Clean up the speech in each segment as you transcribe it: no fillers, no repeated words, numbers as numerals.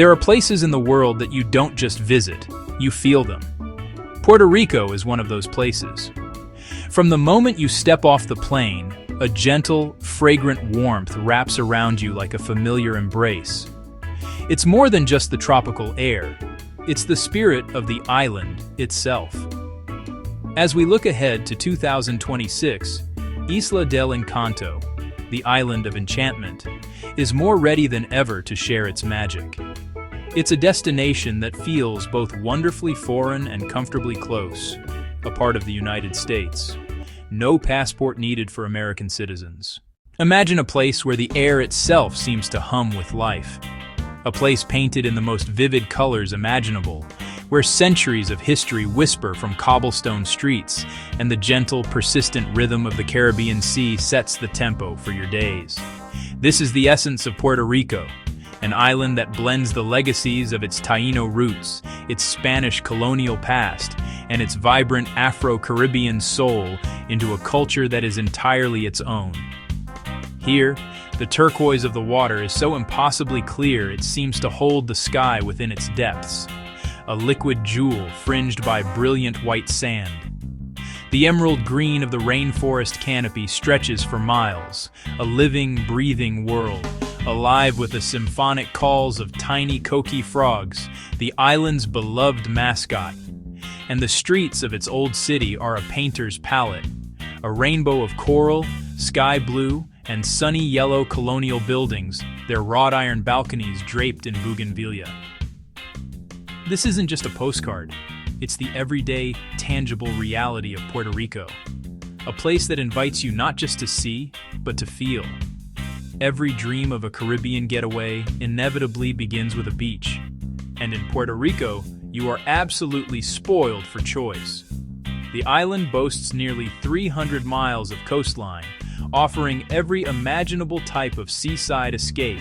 There are places in the world that you don't just visit, you feel them. Puerto Rico is one of those places. From the moment you step off the plane, a gentle, fragrant warmth wraps around you like a familiar embrace. It's more than just the tropical air, it's the spirit of the island itself. As we look ahead to 2026, Isla del Encanto, the island of enchantment, is more ready than ever to share its magic. It's a destination that feels both wonderfully foreign and comfortably close, a part of the United States. No passport needed for American citizens. Imagine a place where the air itself seems to hum with life. A place painted in the most vivid colors imaginable, where centuries of history whisper from cobblestone streets, and the gentle, persistent rhythm of the Caribbean Sea sets the tempo for your days. This is the essence of Puerto Rico, an island that blends the legacies of its Taino roots, its Spanish colonial past, and its vibrant Afro-Caribbean soul into a culture that is entirely its own. Here, the turquoise of the water is so impossibly clear it seems to hold the sky within its depths, a liquid jewel fringed by brilliant white sand. The emerald green of the rainforest canopy stretches for miles, a living, breathing world, alive with the symphonic calls of tiny coqui frogs, the island's beloved mascot. And the streets of its old city are a painter's palette, a rainbow of coral, sky blue, and sunny yellow colonial buildings, their wrought iron balconies draped in bougainvillea. This isn't just a postcard, it's the everyday, tangible reality of Puerto Rico, a place that invites you not just to see, but to feel. Every dream of a Caribbean getaway inevitably begins with a beach, and in Puerto Rico, you are absolutely spoiled for choice. The island boasts nearly 300 miles of coastline, offering every imaginable type of seaside escape,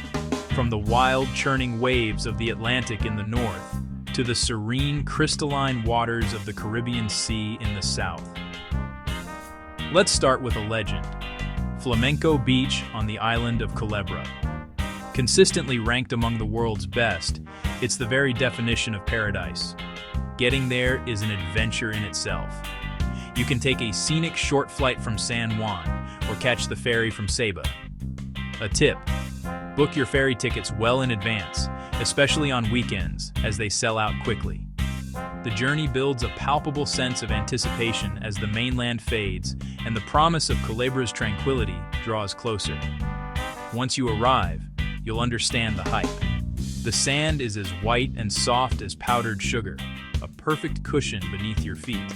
from the wild, churning waves of the Atlantic in the north to the serene, crystalline waters of the Caribbean Sea in the south. Let's start with a legend, Flamenco Beach on the island of Culebra. Consistently ranked among the world's best, it's the very definition of paradise. Getting there is an adventure in itself. You can take a scenic short flight from San Juan or catch the ferry from Ceiba. A tip: book your ferry tickets well in advance, especially on weekends, as they sell out quickly. The journey builds a palpable sense of anticipation as the mainland fades and the promise of Culebra's tranquility draws closer. Once you arrive, you'll understand the hype. The sand is as white and soft as powdered sugar, a perfect cushion beneath your feet.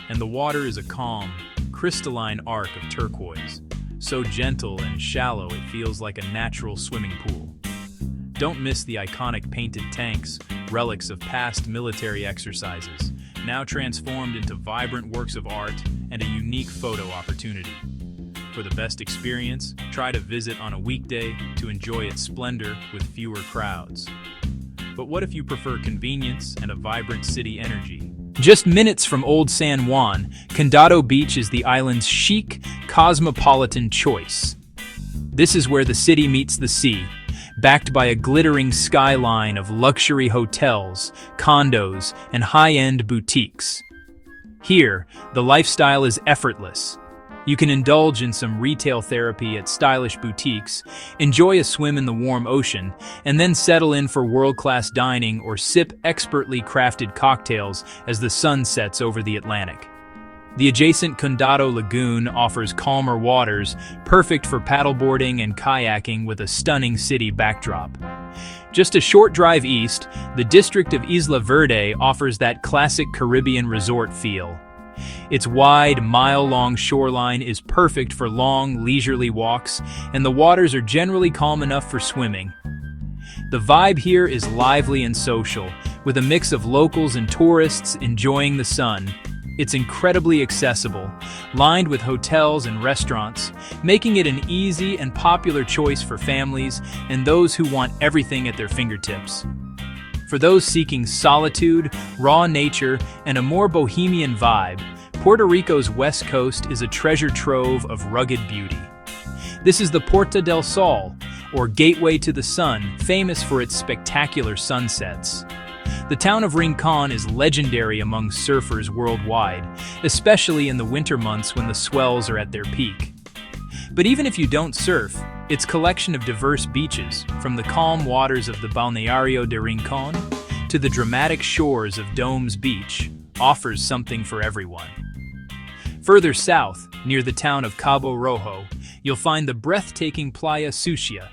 And the water is a calm, crystalline arc of turquoise, so gentle and shallow it feels like a natural swimming pool. Don't miss the iconic painted tanks, relics of past military exercises, now transformed into vibrant works of art and a unique photo opportunity. For the best experience, try to visit on a weekday to enjoy its splendor with fewer crowds. But what if you prefer convenience and a vibrant city energy? Just minutes from Old San Juan, Condado Beach is the island's chic, cosmopolitan choice. This is where the city meets the sea, backed by a glittering skyline of luxury hotels, condos, and high-end boutiques. Here, the lifestyle is effortless. You can indulge in some retail therapy at stylish boutiques, enjoy a swim in the warm ocean, and then settle in for world-class dining or sip expertly crafted cocktails as the sun sets over the Atlantic. The adjacent Condado Lagoon offers calmer waters, perfect for paddleboarding and kayaking with a stunning city backdrop. Just a short drive east, the district of Isla Verde offers that classic Caribbean resort feel. Its wide, mile-long shoreline is perfect for long, leisurely walks, and the waters are generally calm enough for swimming. The vibe here is lively and social, with a mix of locals and tourists enjoying the sun. It's incredibly accessible, lined with hotels and restaurants, making it an easy and popular choice for families and those who want everything at their fingertips. For those seeking solitude, raw nature, and a more bohemian vibe, Puerto Rico's west coast is a treasure trove of rugged beauty. This is the Puerta del Sol, or Gateway to the Sun, famous for its spectacular sunsets. The town of Rincon is legendary among surfers worldwide, especially in the winter months when the swells are at their peak. But even if you don't surf, its collection of diverse beaches, from the calm waters of the Balneario de Rincon to the dramatic shores of Domes Beach, offers something for everyone. Further south, near the town of Cabo Rojo, you'll find the breathtaking Playa Sucia.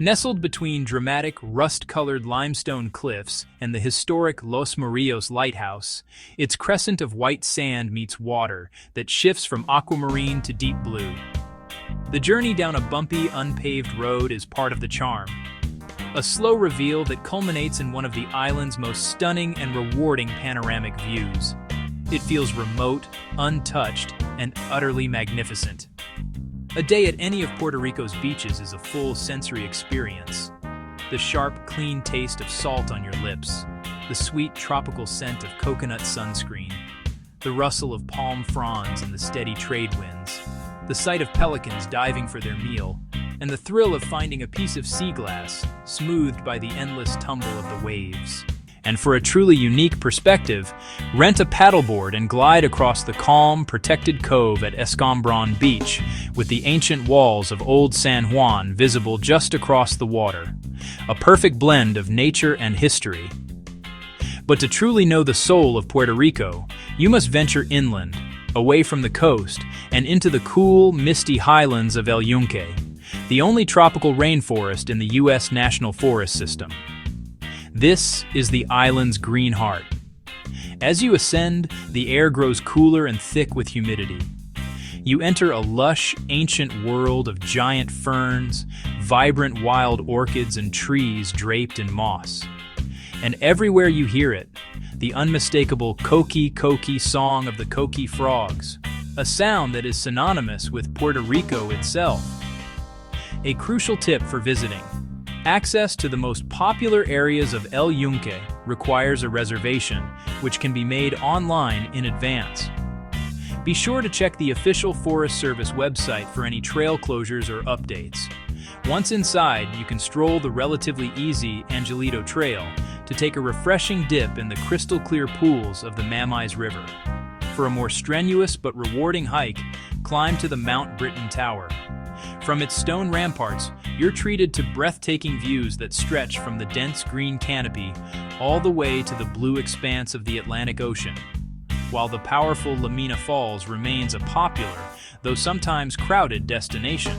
Nestled between dramatic, rust-colored limestone cliffs and the historic Los Murillos lighthouse, its crescent of white sand meets water that shifts from aquamarine to deep blue. The journey down a bumpy, unpaved road is part of the charm. A slow reveal that culminates in one of the island's most stunning and rewarding panoramic views. It feels remote, untouched, and utterly magnificent. A day at any of Puerto Rico's beaches is a full sensory experience. The sharp, clean taste of salt on your lips, the sweet tropical scent of coconut sunscreen, the rustle of palm fronds in the steady trade winds, the sight of pelicans diving for their meal, and the thrill of finding a piece of sea glass smoothed by the endless tumble of the waves. And for a truly unique perspective, rent a paddleboard and glide across the calm, protected cove at Escambron Beach with the ancient walls of Old San Juan visible just across the water. A perfect blend of nature and history. But to truly know the soul of Puerto Rico, you must venture inland, away from the coast, and into the cool, misty highlands of El Yunque, the only tropical rainforest in the U.S. National Forest System. This is the island's green heart. As you ascend, the air grows cooler and thick with humidity. You enter a lush, ancient world of giant ferns, vibrant wild orchids, and trees draped in moss. And everywhere you hear it, the unmistakable koki-koki song of the koki frogs, a sound that is synonymous with Puerto Rico itself. A crucial tip for visiting: access to the most popular areas of El Yunque requires a reservation, which can be made online in advance. Be sure to check the official Forest Service website for any trail closures or updates. Once inside, you can stroll the relatively easy Angelito Trail to take a refreshing dip in the crystal-clear pools of the Mamize River. For a more strenuous but rewarding hike, climb to the Mount Britain Tower. From its stone ramparts, you're treated to breathtaking views that stretch from the dense green canopy all the way to the blue expanse of the Atlantic Ocean. While the powerful Lamina Falls remains a popular, though sometimes crowded, destination,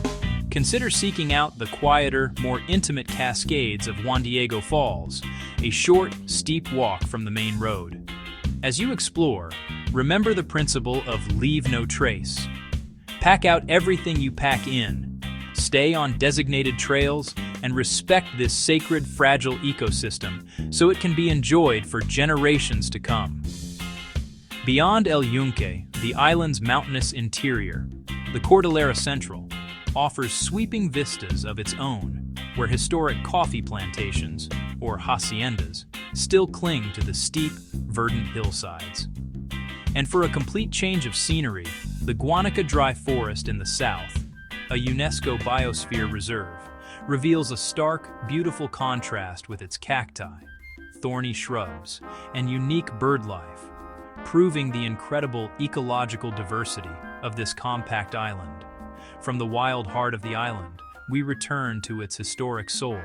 consider seeking out the quieter, more intimate cascades of Juan Diego Falls, a short, steep walk from the main road. As you explore, remember the principle of leave no trace. Pack out everything you pack in. Stay on designated trails and respect this sacred, fragile ecosystem so it can be enjoyed for generations to come. Beyond El Yunque, the island's mountainous interior, the Cordillera Central, offers sweeping vistas of its own, where historic coffee plantations, or haciendas, still cling to the steep, verdant hillsides. And for a complete change of scenery, the Guanica Dry Forest in the south, a UNESCO Biosphere Reserve, reveals a stark, beautiful contrast with its cacti, thorny shrubs, and unique bird life, proving the incredible ecological diversity of this compact island. From the wild heart of the island, we return to its historic soul.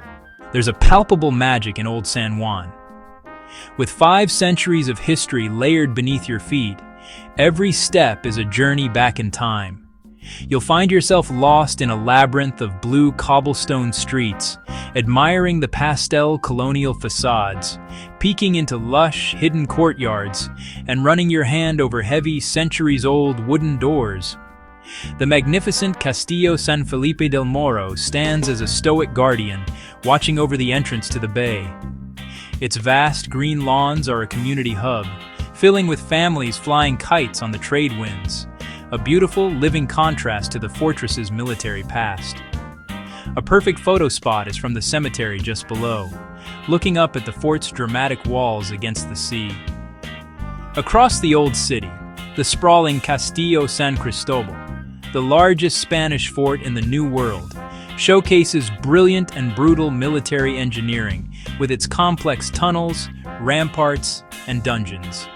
There's a palpable magic in Old San Juan. With 5 centuries of history layered beneath your feet, every step is a journey back in time. You'll find yourself lost in a labyrinth of blue cobblestone streets, admiring the pastel colonial facades, peeking into lush, hidden courtyards, and running your hand over heavy, centuries-old wooden doors. The magnificent Castillo San Felipe del Moro stands as a stoic guardian, watching over the entrance to the bay. Its vast green lawns are a community hub, filling with families flying kites on the trade winds, a beautiful, living contrast to the fortress's military past. A perfect photo spot is from the cemetery just below, looking up at the fort's dramatic walls against the sea. Across the old city, the sprawling Castillo San Cristobal, the largest Spanish fort in the New World, showcases brilliant and brutal military engineering with its complex tunnels, ramparts, and dungeons.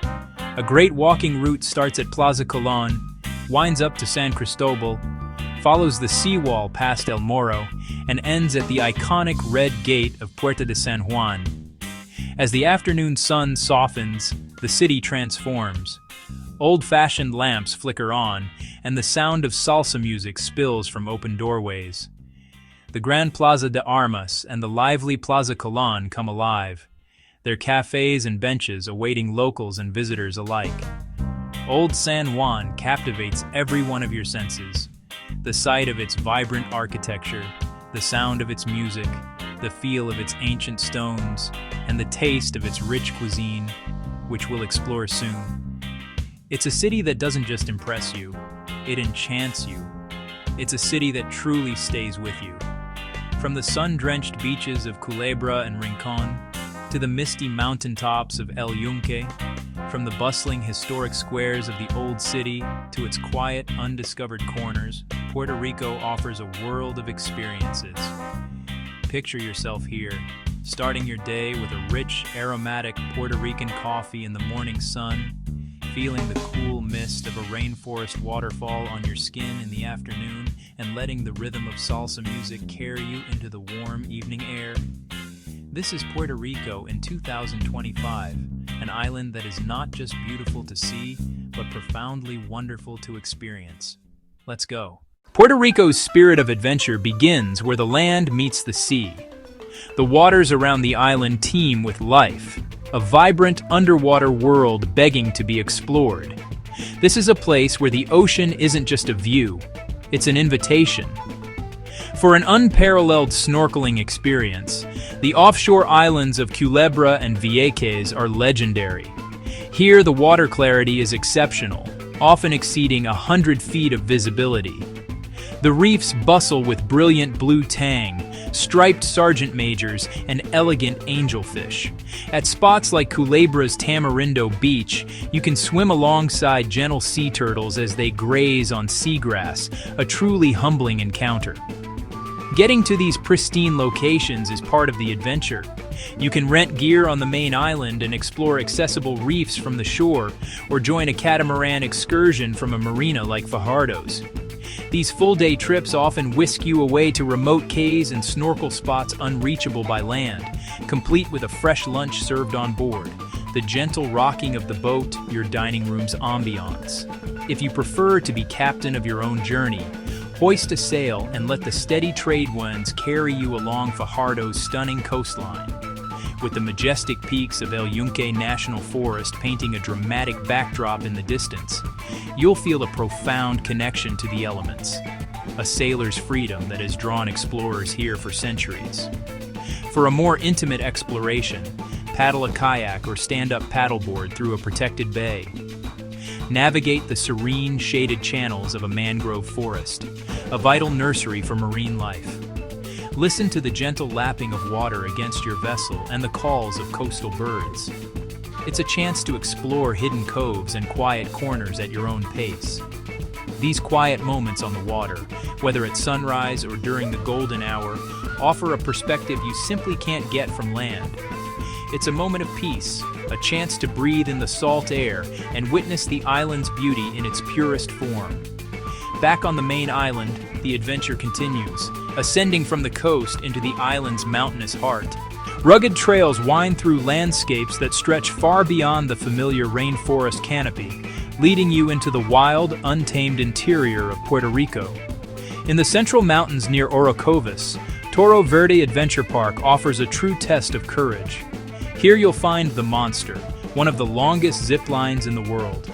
A great walking route starts at Plaza Colón, winds up to San Cristobal, follows the seawall past El Morro, and ends at the iconic red gate of Puerto de San Juan. As the afternoon sun softens, the city transforms. Old-fashioned lamps flicker on, and the sound of salsa music spills from open doorways. The Gran Plaza de Armas and the lively Plaza Colón come alive, their cafes and benches awaiting locals and visitors alike. Old San Juan captivates every one of your senses. The sight of its vibrant architecture, the sound of its music, the feel of its ancient stones, and the taste of its rich cuisine, which we'll explore soon. It's a city that doesn't just impress you, it enchants you. It's a city that truly stays with you. From the sun-drenched beaches of Culebra and Rincon, to the misty mountaintops of El Yunque, from the bustling historic squares of the old city to its quiet, undiscovered corners, Puerto Rico offers a world of experiences. Picture yourself here, starting your day with a rich, aromatic Puerto Rican coffee in the morning sun, feeling the cool mist of a rainforest waterfall on your skin in the afternoon, and letting the rhythm of salsa music carry you into the warm evening air. This is Puerto Rico in 2025, an island that is not just beautiful to see, but profoundly wonderful to experience. Let's go. Puerto Rico's spirit of adventure begins where the land meets the sea. The waters around the island teem with life, a vibrant underwater world begging to be explored. This is a place where the ocean isn't just a view, it's an invitation. For an unparalleled snorkeling experience, the offshore islands of Culebra and Vieques are legendary. Here, the water clarity is exceptional, often exceeding 100 feet of visibility. The reefs bustle with brilliant blue tang, striped sergeant majors, and elegant angelfish. At spots like Culebra's Tamarindo Beach, you can swim alongside gentle sea turtles as they graze on seagrass, a truly humbling encounter. Getting to these pristine locations is part of the adventure. You can rent gear on the main island and explore accessible reefs from the shore, or join a catamaran excursion from a marina like Fajardo's. These full-day trips often whisk you away to remote cays and snorkel spots unreachable by land, complete with a fresh lunch served on board, the gentle rocking of the boat, your dining room's ambiance. If you prefer to be captain of your own journey, hoist a sail and let the steady trade winds carry you along Fajardo's stunning coastline. With the majestic peaks of El Yunque National Forest painting a dramatic backdrop in the distance, you'll feel a profound connection to the elements, a sailor's freedom that has drawn explorers here for centuries. For a more intimate exploration, paddle a kayak or stand-up paddleboard through a protected bay. Navigate the serene, shaded channels of a mangrove forest, a vital nursery for marine life. Listen to the gentle lapping of water against your vessel and the calls of coastal birds. It's a chance to explore hidden coves and quiet corners at your own pace. These quiet moments on the water, whether at sunrise or during the golden hour, offer a perspective you simply can't get from land. It's a moment of peace, a chance to breathe in the salt air and witness the island's beauty in its purest form. Back on the main island, the adventure continues, ascending from the coast into the island's mountainous heart. Rugged trails wind through landscapes that stretch far beyond the familiar rainforest canopy, leading you into the wild, untamed interior of Puerto Rico. In the central mountains near Orocovis, Toro Verde Adventure Park offers a true test of courage. Here you'll find the Monster, one of the longest zip lines in the world.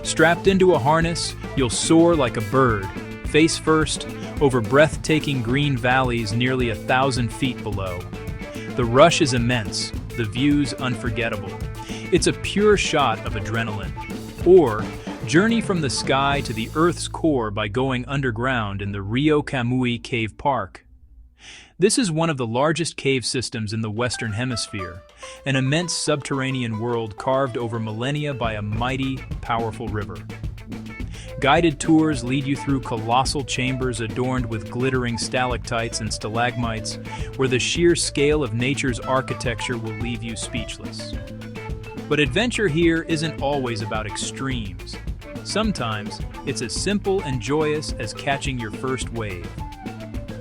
Strapped into a harness, you'll soar like a bird, face first, over breathtaking green valleys nearly 1,000 feet below. The rush is immense, the views unforgettable. It's a pure shot of adrenaline. Or, journey from the sky to the Earth's core by going underground in the Rio Camuy Cave Park. This is one of the largest cave systems in the Western Hemisphere, an immense subterranean world carved over millennia by a mighty, powerful river. Guided tours lead you through colossal chambers adorned with glittering stalactites and stalagmites, where the sheer scale of nature's architecture will leave you speechless. But adventure here isn't always about extremes. Sometimes, it's as simple and joyous as catching your first wave.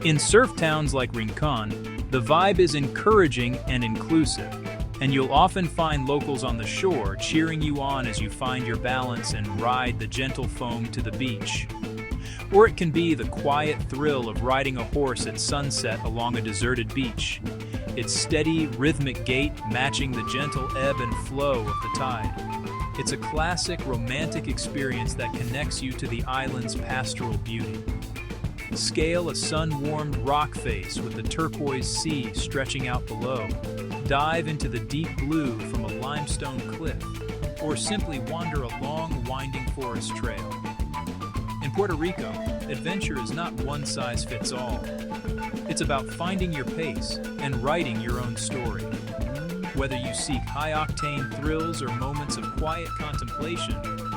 In surf towns like Rincon, the vibe is encouraging and inclusive, and you'll often find locals on the shore cheering you on as you find your balance and ride the gentle foam to the beach. Or it can be the quiet thrill of riding a horse at sunset along a deserted beach, its steady, rhythmic gait matching the gentle ebb and flow of the tide. It's a classic, romantic experience that connects you to the island's pastoral beauty. Scale a sun-warmed rock face with the turquoise sea stretching out below. Dive into the deep blue from a limestone cliff, or simply wander a long, winding forest trail. In Puerto Rico, adventure is not one size fits all. It's about finding your pace and writing your own story. Whether you seek high-octane thrills or moments of quiet contemplation,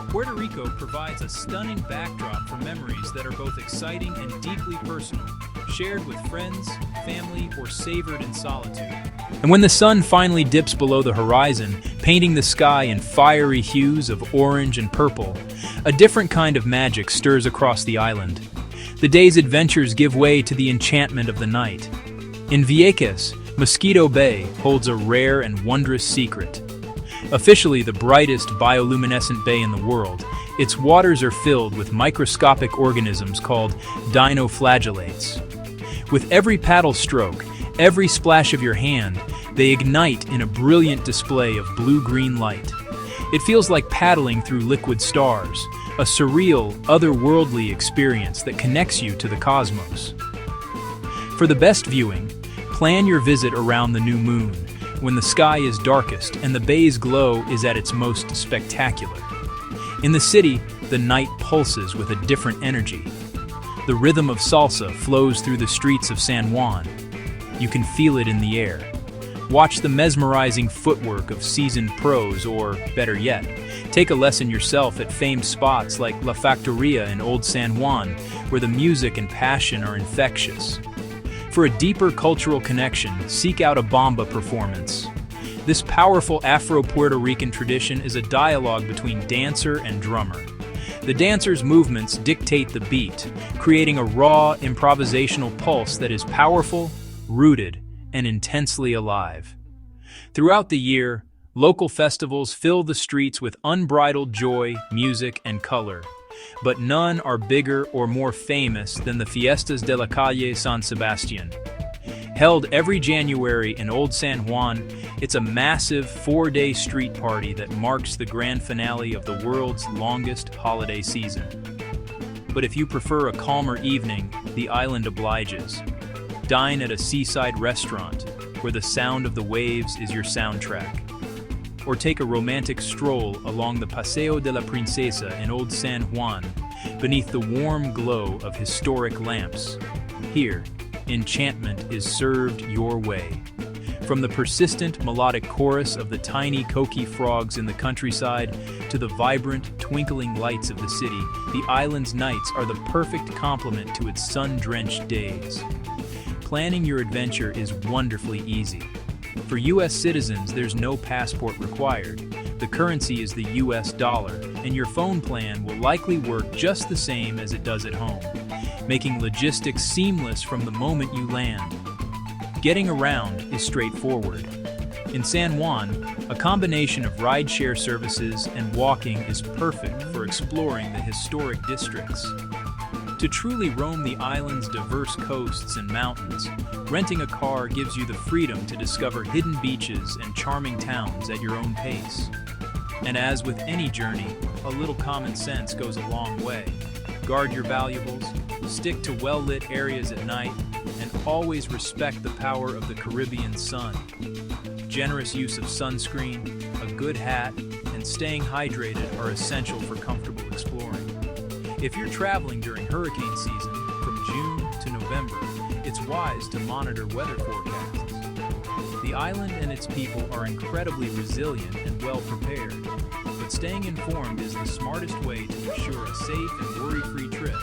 Puerto Rico provides a stunning backdrop for memories that are both exciting and deeply personal, shared with friends, family, or savored in solitude. And when the sun finally dips below the horizon, painting the sky in fiery hues of orange and purple, a different kind of magic stirs across the island. The day's adventures give way to the enchantment of the night. In Vieques, Mosquito Bay holds a rare and wondrous secret. Officially the brightest bioluminescent bay in the world, its waters are filled with microscopic organisms called dinoflagellates. With every paddle stroke, every splash of your hand, they ignite in a brilliant display of blue-green light. It feels like paddling through liquid stars, a surreal, otherworldly experience that connects you to the cosmos. For the best viewing, plan your visit around the new moon, when the sky is darkest and the bay's glow is at its most spectacular. In the city, the night pulses with a different energy. The rhythm of salsa flows through the streets of San Juan. You can feel it in the air. Watch the mesmerizing footwork of seasoned pros, or, better yet, take a lesson yourself at famed spots like La Factoria in Old San Juan, where the music and passion are infectious. For a deeper cultural connection, seek out a bamba performance. This powerful Afro-Puerto Rican tradition is a dialogue between dancer and drummer. The dancer's movements dictate the beat, creating a raw, improvisational pulse that is powerful, rooted, and intensely alive. Throughout the year, local festivals fill the streets with unbridled joy, music, and color. But none are bigger or more famous than the Fiestas de la Calle San Sebastian. Held every January in Old San Juan, it's a massive 4-day street party that marks the grand finale of the world's longest holiday season. But if you prefer a calmer evening, the island obliges. Dine at a seaside restaurant, where the sound of the waves is your soundtrack. Or take a romantic stroll along the Paseo de la Princesa in Old San Juan, beneath the warm glow of historic lamps. Here, enchantment is served your way. From the persistent melodic chorus of the tiny coqui frogs in the countryside to the vibrant, twinkling lights of the city, the island's nights are the perfect complement to its sun-drenched days. Planning your adventure is wonderfully easy. For U.S. citizens, there's no passport required. The currency is the U.S. dollar, and your phone plan will likely work just the same as it does at home, making logistics seamless from the moment you land. Getting around is straightforward. In San Juan, a combination of rideshare services and walking is perfect for exploring the historic districts. To truly roam the island's diverse coasts and mountains, renting a car gives you the freedom to discover hidden beaches and charming towns at your own pace. And as with any journey, a little common sense goes a long way. Guard your valuables, stick to well-lit areas at night, and always respect the power of the Caribbean sun. Generous use of sunscreen, a good hat, and staying hydrated are essential for comfortable exploring. If you're traveling during hurricane season, from June to November, it's wise to monitor weather forecasts. The island and its people are incredibly resilient and well prepared, but but staying informed is the smartest way to ensure a safe and worry-free trip.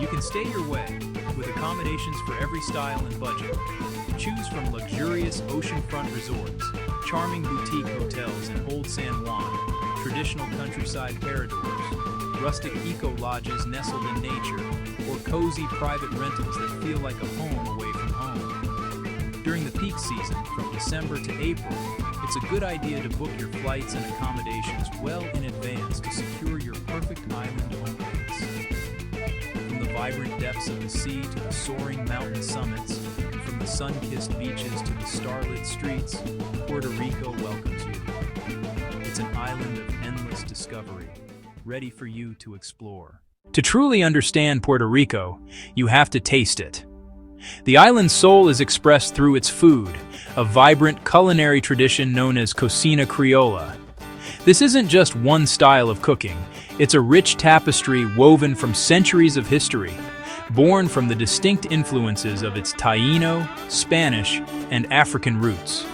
You can stay your way, with accommodations for every style and budget. Choose from luxurious oceanfront resorts, charming boutique hotels in Old San Juan, traditional countryside paradors, rustic eco-lodges nestled in nature, or cozy private rentals that feel like a home away from home. During the peak season, from December to April, it's a good idea to book your flights and accommodations well in advance to secure your perfect island home base. From the vibrant depths of the sea to the soaring mountain summits, from the sun-kissed beaches to the starlit streets, Puerto Rico welcomes you. It's an island of endless discovery, ready for you to explore. To truly understand Puerto Rico, you have to taste it. The island's soul is expressed through its food, a vibrant culinary tradition known as cocina criolla. This isn't just one style of cooking, it's a rich tapestry woven from centuries of history, born from the distinct influences of its Taíno, Spanish, and African roots.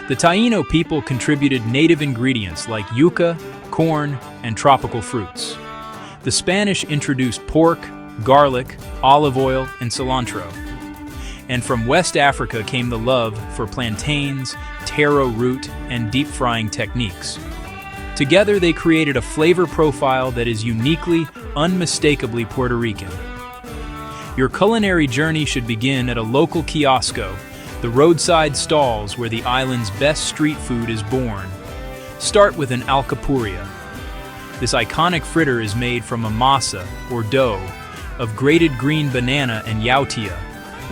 The Taíno people contributed native ingredients like yuca, corn, and tropical fruits. The Spanish introduced pork, garlic, olive oil, and cilantro. And from West Africa came the love for plantains, taro root, and deep frying techniques. Together they created a flavor profile that is uniquely, unmistakably Puerto Rican. Your culinary journey should begin at a local kiosco, the roadside stalls where the island's best street food is born. Start with an alcapurria. This iconic fritter is made from a masa, or dough, of grated green banana and yautía,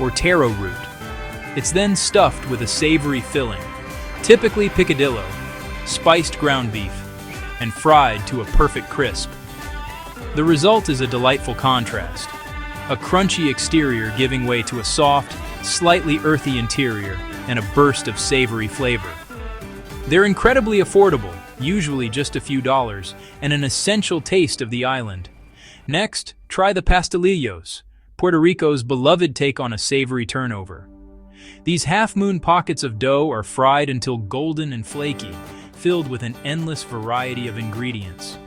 or taro root. It's then stuffed with a savory filling, typically picadillo, spiced ground beef, and fried to a perfect crisp. The result is a delightful contrast, a crunchy exterior giving way to a soft, slightly earthy interior and a burst of savory flavor. They're incredibly affordable, usually just a few dollars, and an essential taste of the island. Next, try the pastelillos, Puerto Rico's beloved take on a savory turnover. These half-moon pockets of dough are fried until golden and flaky, filled with an endless variety of ingredients.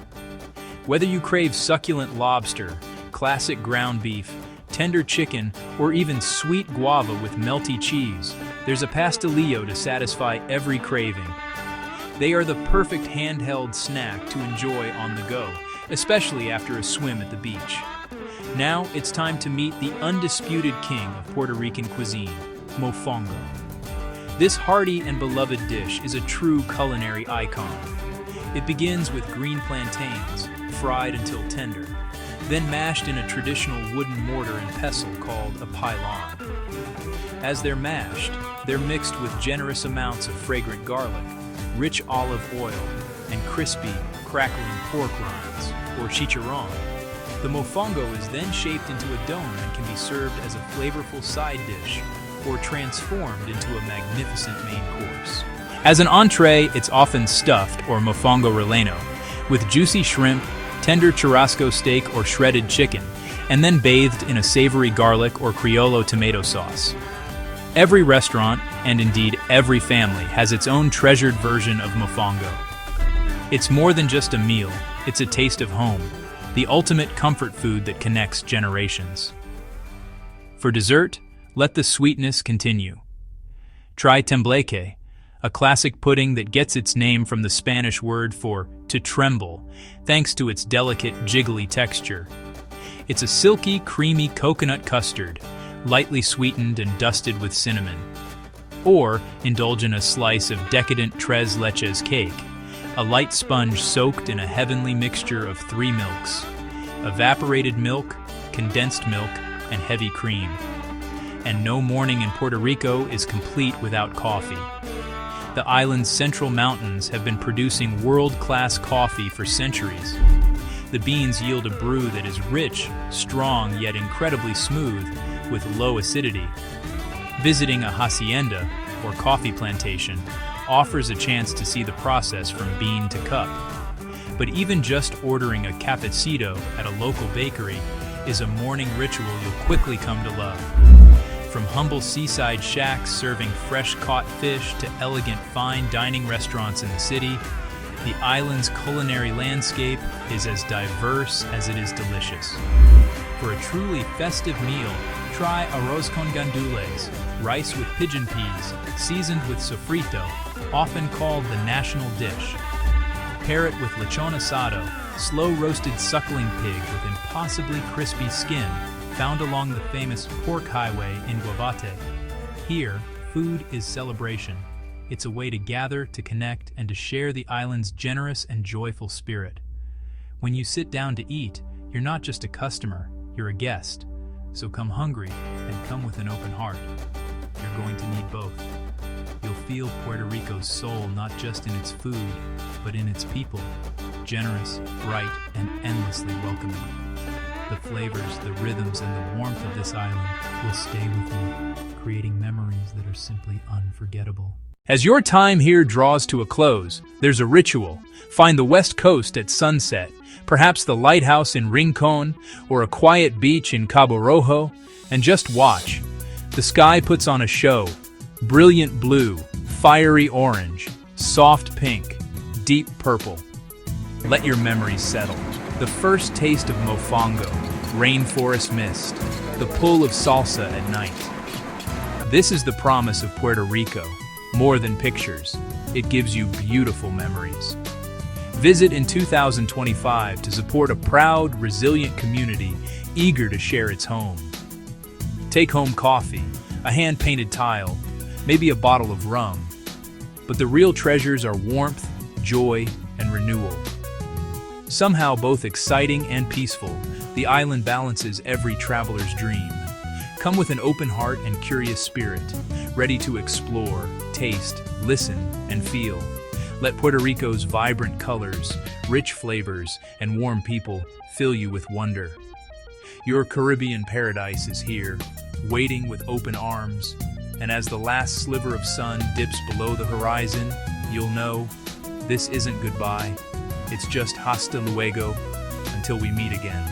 Whether you crave succulent lobster, classic ground beef, tender chicken, or even sweet guava with melty cheese, there's a pastelillo to satisfy every craving. They are the perfect handheld snack to enjoy on the go, especially after a swim at the beach. Now it's time to meet the undisputed king of Puerto Rican cuisine, mofongo. This hearty and beloved dish is a true culinary icon. It begins with green plantains, fried until tender, then mashed in a traditional wooden mortar and pestle called a pilon. As they're mashed, they're mixed with generous amounts of fragrant garlic, rich olive oil, and crispy, crackling pork rinds, or chicharrón. The mofongo is then shaped into a dome and can be served as a flavorful side dish, or transformed into a magnificent main course. As an entree, it's often stuffed, or mofongo relleno, with juicy shrimp, tender churrasco steak or shredded chicken, and then bathed in a savory garlic or criollo tomato sauce. Every restaurant, and indeed every family, has its own treasured version of mofongo. It's more than just a meal, it's a taste of home, the ultimate comfort food that connects generations. For dessert, let the sweetness continue. Try tembleque, a classic pudding that gets its name from the Spanish word for to tremble, thanks to its delicate, jiggly texture. It's a silky, creamy coconut custard, lightly sweetened and dusted with cinnamon. Or indulge in a slice of decadent tres leches cake, a light sponge soaked in a heavenly mixture of 3 milks: evaporated milk, condensed milk, and heavy cream. And no morning in Puerto Rico is complete without coffee. The island's central mountains have been producing world-class coffee for centuries. The beans yield a brew that is rich, strong, yet incredibly smooth, with low acidity. Visiting a hacienda, or coffee plantation, offers a chance to see the process from bean to cup. But even just ordering a cafecito at a local bakery is a morning ritual you'll quickly come to love. From humble seaside shacks serving fresh caught fish to elegant fine dining restaurants in the city, The island's culinary landscape is as diverse as it is delicious. For a truly festive meal, try arroz con gandules, rice with pigeon peas, seasoned with sofrito, often called the national dish. Pair it with lechon asado, slow-roasted suckling pig with impossibly crispy skin, found along the famous pork highway in Guavate. Here, food is celebration. It's a way to gather, to connect, and to share the island's generous and joyful spirit. When you sit down to eat, you're not just a customer, you're a guest. So come hungry and come with an open heart. You're going to need both. You'll feel Puerto Rico's soul not just in its food, but in its people. Generous, bright, and endlessly welcoming. The flavors, the rhythms, and the warmth of this island will stay with you, creating memories that are simply unforgettable. As your time here draws to a close, there's a ritual. Find the West Coast at sunset, perhaps the lighthouse in Rincon, or a quiet beach in Cabo Rojo, and just watch. The sky puts on a show. Brilliant blue, fiery orange, soft pink, deep purple. Let your memories settle. The first taste of mofongo, rainforest mist, the pull of salsa at night. This is the promise of Puerto Rico. More than pictures, it gives you beautiful memories. Visit in 2025 to support a proud, resilient community eager to share its home. Take home coffee, a hand-painted tile, maybe a bottle of rum. But the real treasures are warmth, joy, and renewal. Somehow both exciting and peaceful, the island balances every traveler's dream. Come with an open heart and curious spirit, ready to explore, taste, listen, and feel. Let Puerto Rico's vibrant colors, rich flavors, and warm people fill you with wonder. Your Caribbean paradise is here, waiting with open arms, and as the last sliver of sun dips below the horizon, you'll know this isn't goodbye. It's just hasta luego until we meet again.